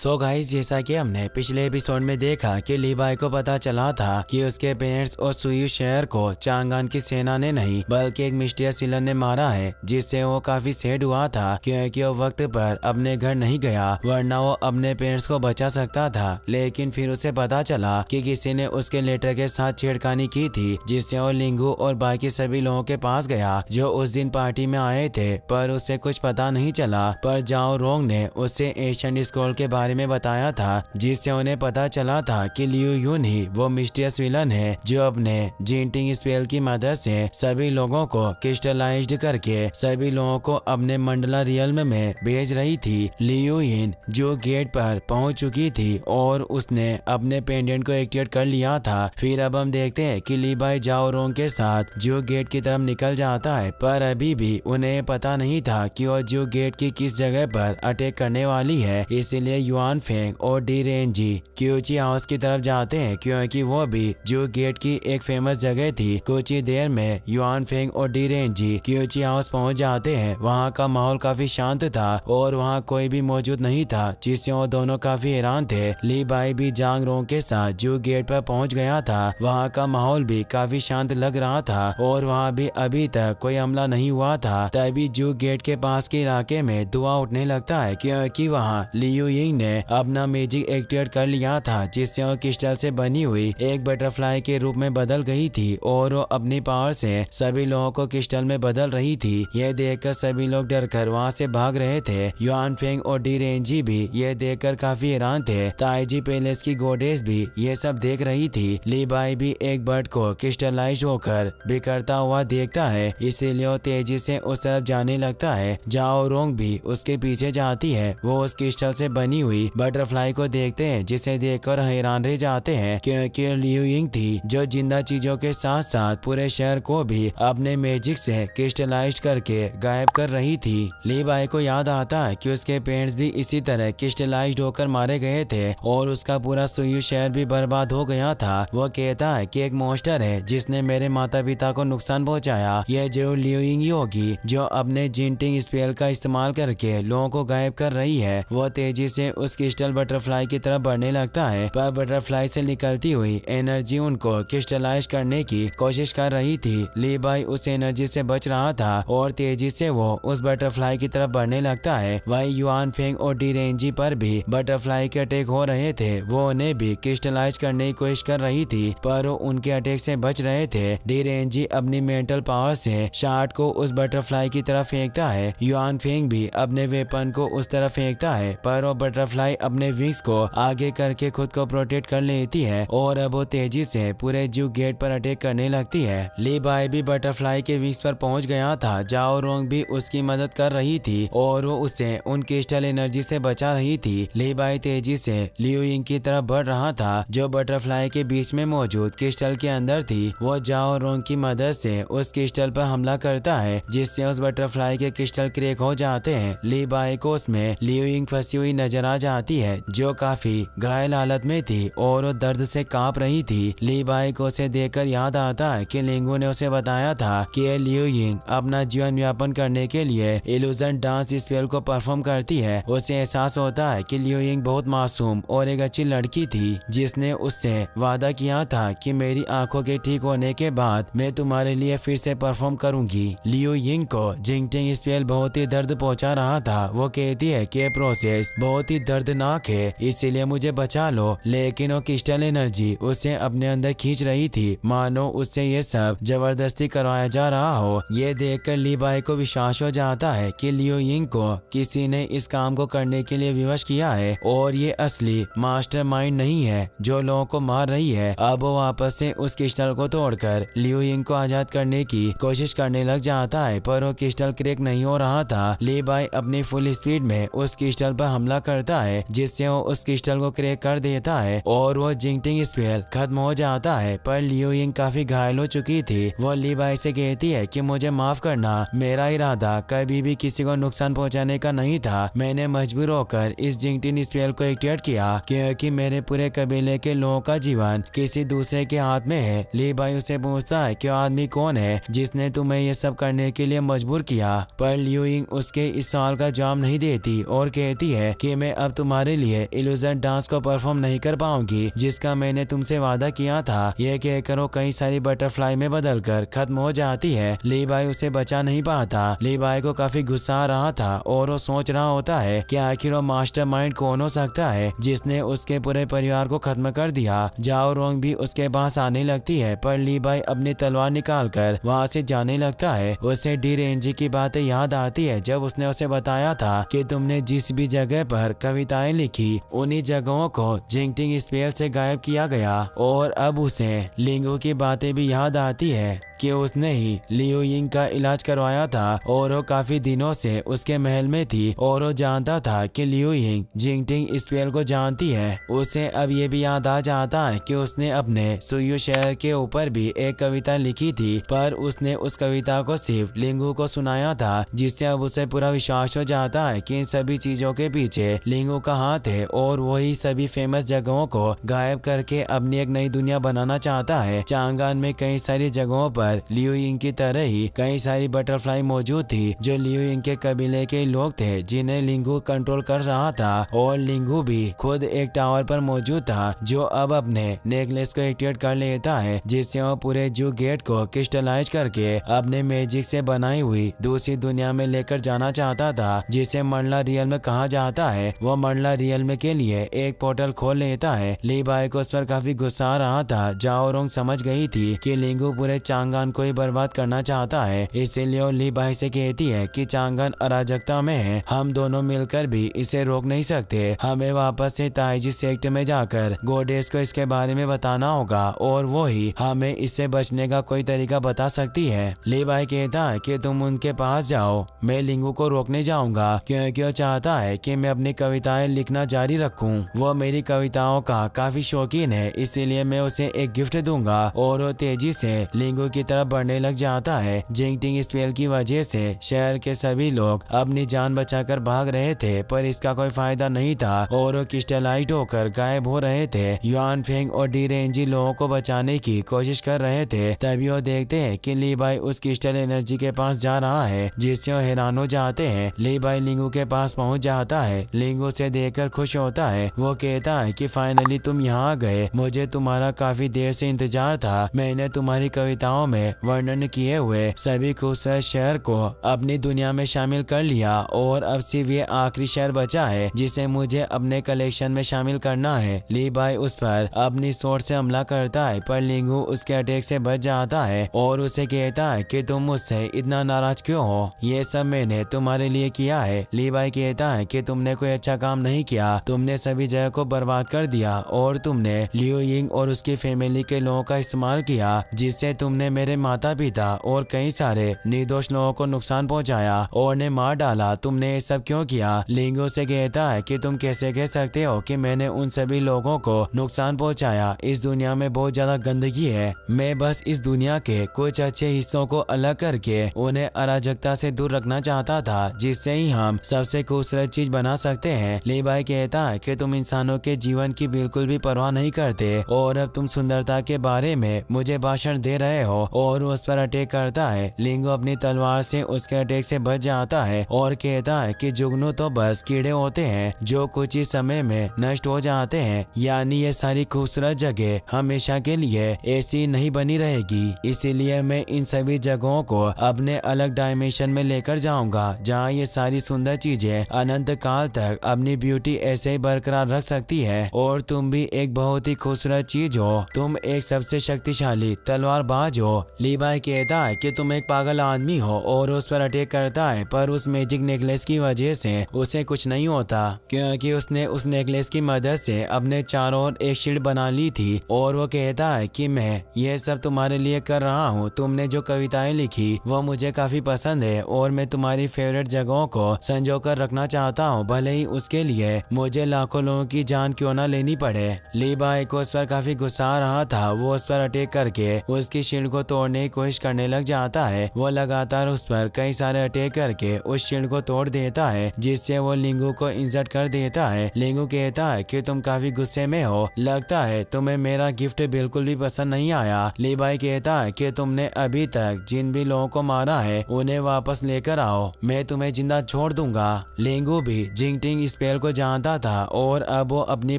So guys, जैसा कि हमने पिछले एपिसोड में देखा कि लीबाई को पता चला था कि उसके पेरेंट्स और सुयू शहर को चांगान की सेना ने नहीं बल्कि एक मिस्टीरियस विलन ने मारा है, जिससे वो काफी सैड हुआ था क्योंकि वो वक्त पर अपने घर नहीं गया, वरना वो अपने पेरेंट्स को बचा सकता था। लेकिन फिर उसे पता चला कि किसी ने उसके लेटर के साथ छेड़खानी की थी, जिससे वो लिंगू और बाकी सभी लोगों के पास गया जो उस दिन पार्टी में आए थे, पर उसे कुछ पता नहीं चला। पर जाओ रोंग ने उससे एशियन स्क्रॉल के बारे में बताया था, जिससे उन्हें पता चला था कि लियू यून ही वो मिस्टीरियस विलन है जो अपने जिंटिंग स्पेल की मदद से सभी लोगों को क्रिस्टलाइज्ड करके सभी लोगों को अपने मंडला रियल्म में भेज रही थी। लियू यून जो गेट पर पहुंच चुकी थी और उसने अपने पेंडेंट को एक्टिवेट कर लिया था। फिर अब हम देखते हैं कि लीबाई जाओ रोंग के साथ जो गेट की तरफ निकल जाता है, पर अभी भी उन्हें पता नहीं था कि वो जो गेट की किस जगह पर अटैक करने वाली है। इसलिए युआन फेंग और डी रेंजी क्यूची हाउस की तरफ जाते हैं क्योंकि वो भी जो गेट की एक फेमस जगह थी। कुछ ही देर में युआन फेंग और डी रेंजी क्यूची हाउस पहुंच जाते हैं। वहां का माहौल काफी शांत था और वहां कोई भी मौजूद नहीं था, जिससे वो दोनों काफी हैरान थे। लीबाई भी जांग रोंग के साथ जो गेट पर पहुंच गया था। वहां का माहौल भी काफी शांत लग रहा था और वहां भी अभी तक कोई हमला नहीं हुआ था। तभी जो गेट के पास के इलाके में धुआं उठने लगता है क्योंकि वहां लियू यिंग ने अपना मैजिक एक्टिवेट कर लिया था, जिससे वो क्रिस्टल से बनी हुई एक बटरफ्लाई के रूप में बदल गई थी और वो अपनी पावर से सभी लोगों को क्रिस्टल में बदल रही थी। यह देखकर सभी लोग डरकर वहां से भाग रहे थे। युआन फेंग और डी रेंजी भी यह देखकर काफी हैरान थे। ताइजी पैलेस की गोडेस भी ये सब देख रही थी। लीबाई भी एक बर्ड को क्रिस्टलाइज होकर बिखरता हुआ देखता है, इसीलिए वो तेजी से उस तरफ जाने लगता है। जाओ रोंग भी उसके पीछे जाती है। वो उस क्रिस्टल से बनी हुई बटरफ्लाई को देखते हैं, जिसे देखकर हैरान रह जाते हैं क्योंकि लियू यिंग थी जो जिंदा चीजों के साथ साथ पूरे शहर को भी अपने मैजिक से क्रिस्टलाइज करके गायब कर रही थी। लीबाई को याद आता है कि उसके पेरेंट्स भी इसी तरह क्रिस्टलाइज होकर मारे गए थे और उसका पूरा सुयू शहर भी बर्बाद हो गया था। वो कहता है कि एक मॉन्स्टर है जिसने मेरे माता पिता को नुकसान पहुंचाया। यह जरूर लियू यिंग ही होगी जो अपने जिंटिंग स्पेल का इस्तेमाल करके लोगों को गायब कर रही है। वो तेजी से उस क्रिस्टल बटरफ्लाई की तरफ बढ़ने लगता है, पर बटरफ्लाई से निकलती हुई एनर्जी उनको क्रिस्टलाइज करने की कोशिश कर रही थी। लीबाई उस एनर्जी से बच रहा था और तेजी से वो उस बटरफ्लाई की तरफ बढ़ने लगता है। वही युआन फेंग और डी रेंजी पर भी बटरफ्लाई के अटैक हो रहे थे। वो उन्हें भी क्रिस्टलाइज करने की कोशिश कर रही थी, पर वो उनके अटैक से बच रहे थे। डी रेंजी अपनी मेंटल पावर से शार्ट को उस बटरफ्लाई की तरफ फेंकता है। युआन फेंग भी अपने वेपन को उस तरफ फेंकता है, पर वो बटरफ्लाई अपने विंग्स को आगे करके खुद को प्रोटेक्ट कर लेती है और अब वो तेजी से पूरे जू गेट पर अटैक करने लगती है। लीबाई भी बटरफ्लाई के विंग्स पर पहुंच गया था। जाओ रोंग भी उसकी मदद कर रही थी और वो उसे उन क्रिस्टल एनर्जी से बचा रही थी। लीबाई तेजी से लियू यिंग की तरफ बढ़ रहा था जो बटरफ्लाई के बीच में मौजूद क्रिस्टल के अंदर थी। वो जाओ रोंग की मदद से उस क्रिस्टल पर हमला करता है, जिससे उस बटरफ्लाई के क्रिस्टल क्रैक हो जाते हैं। लीबाई को उसमें लियू यिंग फंसी हुई नजर आ जाती है जो काफी घायल हालत में थी और वो दर्द से कांप रही थी। लीबाई को उसे देखकर याद आता है कि लिंगू ने उसे बताया था कि लियू यिंग अपना जीवन यापन करने के लिए इल्यूजन डांस स्पेल को परफॉर्म करती है। उसे एहसास होता है कि लियू यिंग बहुत मासूम और एक अच्छी लड़की थी जिसने उससे वादा किया था कि मेरी आंखों के ठीक होने के बाद मैं तुम्हारे लिए फिर से परफॉर्म करूंगी। लियू यिंग को जिंगटिंग स्पेल बहुत ही दर्द पहुंचा रहा था। वो कहती है कि प्रोसेस बहुत ही दर्दनाक है, इसीलिए मुझे बचा लो, लेकिन वो क्रिस्टल एनर्जी उसे अपने अंदर खींच रही थी, मानो उससे ये सब जबरदस्ती करवाया जा रहा हो। ये देखकर लीबाई को विश्वास हो जाता है कि लियू यिंग को किसी ने इस काम को करने के लिए विवश किया है और ये असली मास्टरमाइंड नहीं है जो लोगों को मार रही है। अब वो वापस से उस क्रिस्टल को तोड़कर लियू यिंग को आजाद करने की कोशिश करने लग जाता है, पर वो क्रिस्टल क्रैक नहीं हो रहा था। लीबाई अपनी फुल स्पीड में उस क्रिस्टल पर हमला करता है, जिससे वो उस क्रिस्टल को क्रैक कर देता है और वो जिंगटिंग स्पेल खत्म हो जाता है। पर लियू यिंग काफी घायल हो चुकी थी। वो लीबाई से कहती है कि मुझे माफ करना, मेरा इरादा कभी भी किसी को नुकसान पहुंचाने का नहीं था। मैंने मजबूर होकर इस जिंगटिंग स्पेल को एक्टिवेट किया क्योंकि मेरे पूरे कबीले के लोगों का जीवन किसी दूसरे के हाथ में है। लीबाई उसे पूछता है कि आदमी कौन है जिसने तुम्हें ये सब करने के लिए मजबूर किया, पर लियू यिंग उसके इस सवाल का जवाब नहीं देती और कहती है कि मैं अब अब तुम्हारे लिए इल्यूजन डांस को परफॉर्म नहीं कर पाऊंगी जिसका मैंने तुमसे वादा किया था। ये कहकर वो कई सारी बटरफ्लाई में बदलकर खत्म हो जाती है। लीवाई उसे बचा नहीं पाता। लीवाई को काफी गुस्सा आ रहा था और वो सोच रहा होता है कि आखिर वो मास्टरमाइंड कौन हो सकता है जिसने उसके पूरे परिवार को खत्म कर दिया। जाओ रोंग भी उसके पास आने लगती है पर लीवाई अपनी तलवार निकालकर वहाँ से जाने लगता है। उसे डी रेंजी की बातें याद आती है जब उसने उसे बताया था कि तुमने जिस भी जगह पर कविताएं लिखी उन्हीं जगहों को जिंगटिंग स्पेल से गायब किया गया। और अब उसे लिंगू की बातें भी याद आती है कि उसने ही लियो यिंग का इलाज करवाया था और वो काफी दिनों से उसके महल में थी और वो जानता था कि लियो यिंग जिंगटिंग स्पेल को जानती है। उसे अब ये भी याद आ जाता है कि उसने अपने सुयू शहर के ऊपर भी एक कविता लिखी थी पर उसने उस कविता को सिर्फ लिंगू को सुनाया था जिससे अब उसे पूरा विश्वास हो जाता है कि इन सभी चीजों के पीछे लिंगू का हाथ है और वही सभी फेमस जगहों को गायब करके अपनी एक नई दुनिया बनाना चाहता है। चांगान में कई सारी जगहों पर लियो यिंग की तरह ही कई सारी बटरफ्लाई मौजूद थी जो लियो यिंग के कबीले के लोग थे जिन्हें लिंगू कंट्रोल कर रहा था। और लिंगू भी खुद एक टावर पर मौजूद था जो अब अपने नेकलेस को एक्टिवेट कर लेता है जिससे वो पूरे जू गेट को क्रिस्टलाइज करके अपने मैजिक से बनाई हुई दूसरी दुनिया में लेकर जाना चाहता था जिसे मंडला रियल में कहा जाता है। वो मंडला रियल में के लिए एक पोर्टल खोल लेता है। लीबाई को उस पर काफी गुस्सा आ रहा था। जाओ रोंग समझ गई थी कि लिंगू पूरे चांगान को ही बर्बाद करना चाहता है इसीलिए वो लीबाई से कहती है कि चांगान अराजकता में है, हम दोनों मिलकर भी इसे रोक नहीं सकते। हमें वापस से ताइजी सेक्टर में जाकर गोडेस को इसके बारे में बताना होगा और वो ही हमें इससे बचने का कोई तरीका बता सकती है। लीबाई कहता है कि तुम उनके पास जाओ, मैं लिंगू को रोकने जाऊंगा क्योंकि वो चाहता है कि मैं अपनी कविताएं लिखना जारी रखूं। वो मेरी कविताओं का काफी शौकीन है इसीलिए मैं उसे एक गिफ्ट दूंगा। और वो तेजी से लिंगू की तरफ बढ़ने लग जाता है। जिंगटिंग स्पेल की वजह से शहर के सभी लोग अपनी जान बचाकर भाग रहे थे पर इसका कोई फायदा नहीं था और वो क्रिस्टलाइज्ड होकर गायब हो रहे थे। युआन फेंग और डी रेंजी लोगों को बचाने की कोशिश कर रहे थे। तभी वो देखते हैं कि लीबाई उस क्रिस्टल एनर्जी के पास जा रहा है जिससे वो हैरान हो जाते हैं। लीबाई लिंगू के पास पहुंच जाता है। लिंगू से देखकर खुश होता है। वो कहता है कि फाइनली तुम यहाँ आ गए, मुझे तुम्हारा काफी देर से इंतजार था। मैंने तुम्हारी कविताओं में वर्णन किए हुए सभी खूबसूरत शहर को अपनी दुनिया में शामिल कर लिया और अब सिर्फ ये आखिरी शहर बचा है जिसे मुझे अपने कलेक्शन में शामिल करना है। लीबाई उस पर अपनी सोर्ट से हमला करता है पर लिंगू उसके अटैक से बच जाता है और उसे कहता है कि तुम मुझसे इतना नाराज क्यों हो, ये सब मैंने तुम्हारे लिए किया है। लीबाई कहता है कि तुमने कोई अच्छा काम नहीं किया, तुमने सभी जगह को बर्बाद कर दिया और तुमने लियो यिंग और उसकी फैमिली के लोगों का इस्तेमाल किया जिससे तुमने मेरे माता पिता और कई सारे निर्दोष लोगों को नुकसान पहुंचाया और ने मार डाला। तुमने ये सब क्यों किया? लिंगू से कहता है कि तुम कैसे कह सकते हो कि मैंने उन सभी लोगों को नुकसान पहुंचाया। इस दुनिया में बहुत ज्यादा गंदगी है, मैं बस इस दुनिया के कुछ अच्छे हिस्सों को अलग करके उन्हें अराजकता से दूर रखना चाहता था जिससे ही हम सबसे खूबसूरत चीज बना सकते हैं। लीबाई कहता है कि तुम इंसानों के जीवन की बिल्कुल भी परवाह नहीं करते और अब तुम सुंदरता के बारे में मुझे भाषण दे रहे हो और उस पर अटैक करता है। लिंगू अपनी तलवार से उसके अटैक से बच जाता है और कहता है कि जुगनू तो बस कीड़े होते हैं जो कुछ ही समय में नष्ट हो जाते हैं, यानी ये सारी खूबसूरत जगह हमेशा के लिए ऐसी नहीं बनी रहेगी। इसीलिए मैं इन सभी जगहों को अपने अलग डायमेंशन में लेकर जाऊंगा जहाँ ये सारी सुंदर चीजें अनंत काल तक अपनी ब्यूटी ऐसे ही बरकरार रख सकती है। और तुम भी एक बहुत ही खूबसूरत चीज हो, तुम एक सबसे शक्तिशाली तलवारबाज हो। लीबाई कहता है कि तुम एक पागल आदमी हो और उस पर अटैक करता है पर उस मैजिक नेकलेस की वजह से उसे कुछ नहीं होता क्योंकि उसने उस नेकलेस की मदद से अपने चारों ओर एक शील्ड बना ली थी। और वो कहता है कि मैं ये सब तुम्हारे लिए कर रहा हूँ, तुमने जो कविताएं लिखी वो मुझे काफी पसंद है और मैं तुम्हारी फेवरेट जगहों को संजो कर रखना चाहता हूँ, भले ही उसके लिए मुझे लाखों लोगों की जान क्यों ना लेनी पड़े। लीबाई को उस पर काफी गुस्सा आ रहा था। वो उस पर अटैक करके उसकी शील्ड को तोड़ने की कोशिश करने लग जाता है। वो लगातार उस पर कई सारे अटैक करके उस शील्ड को तोड़ देता है, जिससे वो लिंगू को इंजर्ड कर देता है। लिंगू कहता है कि तुम काफी गुस्से में हो, लगता है तुम्हें मेरा गिफ्ट बिल्कुल भी पसंद नहीं आया। लीवाई कहता है कि तुमने अभी तक जिन भी लोगों को मारा है उन्हें वापस लेकर आओ, मैं तुम्हें जिंदा छोड़ दूंगा। लिंगू भी जिंगटिंग स्पेल को जानता था और अब वो अपनी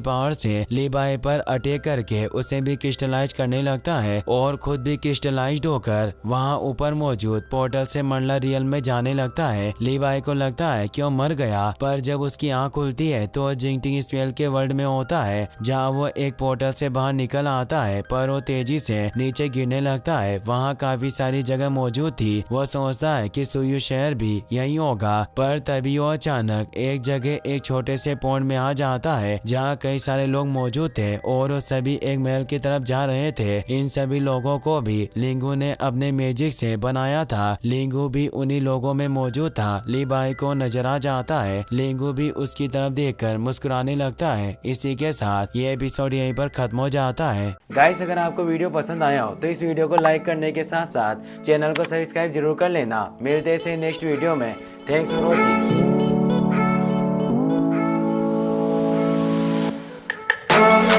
पावर से लीवाई पर अटैक करके उसे भी क्रिस्टलाइज करने लगता है और खुद भी क्रिस्टलाइज्ड होकर वहाँ ऊपर मौजूद पोर्टल से मंडला रियल में जाने लगता है। लीवाई को लगता है कि वो मर गया, पर जब उसकी आंख खुलती है तो जिंगटिंग स्पेल के वर्ल्ड में होता है, जहाँ वो एक पोर्टल से बाहर निकल आता है, पर वो तेजी से नीचे गिरने लगता है। वहाँ काफी सारी जगह मौजूद थी। वो सोचता है कि सुयू शहर भी यही होगा, पर तभी वो अचानक एक जगह एक छोटे से पॉन्ड में आ जाता है, जहाँ कई सारे लोग मौजूद थे और वो सभी एक महल की तरफ जा रहे थे। इन सभी लोगों को भी लिंगू ने अपने मैजिक से बनाया था। लिंगू भी उन्हीं लोगों में मौजूद था। लीवाई को नजर आ जाता है। लिंगू भी उसकी तरफ देखकर मुस्कुराने लगता है। इसी के साथ ये एपिसोड यहीं पर खत्म हो जाता है। गाइस, अगर आपको वीडियो पसंद आया हो तो इस वीडियो को लाइक करने के साथ साथ चैनल को सब्सक्राइब जरूर कर लेना। मिलते हैं नेक्स्ट वीडियो में। Thanks for watching.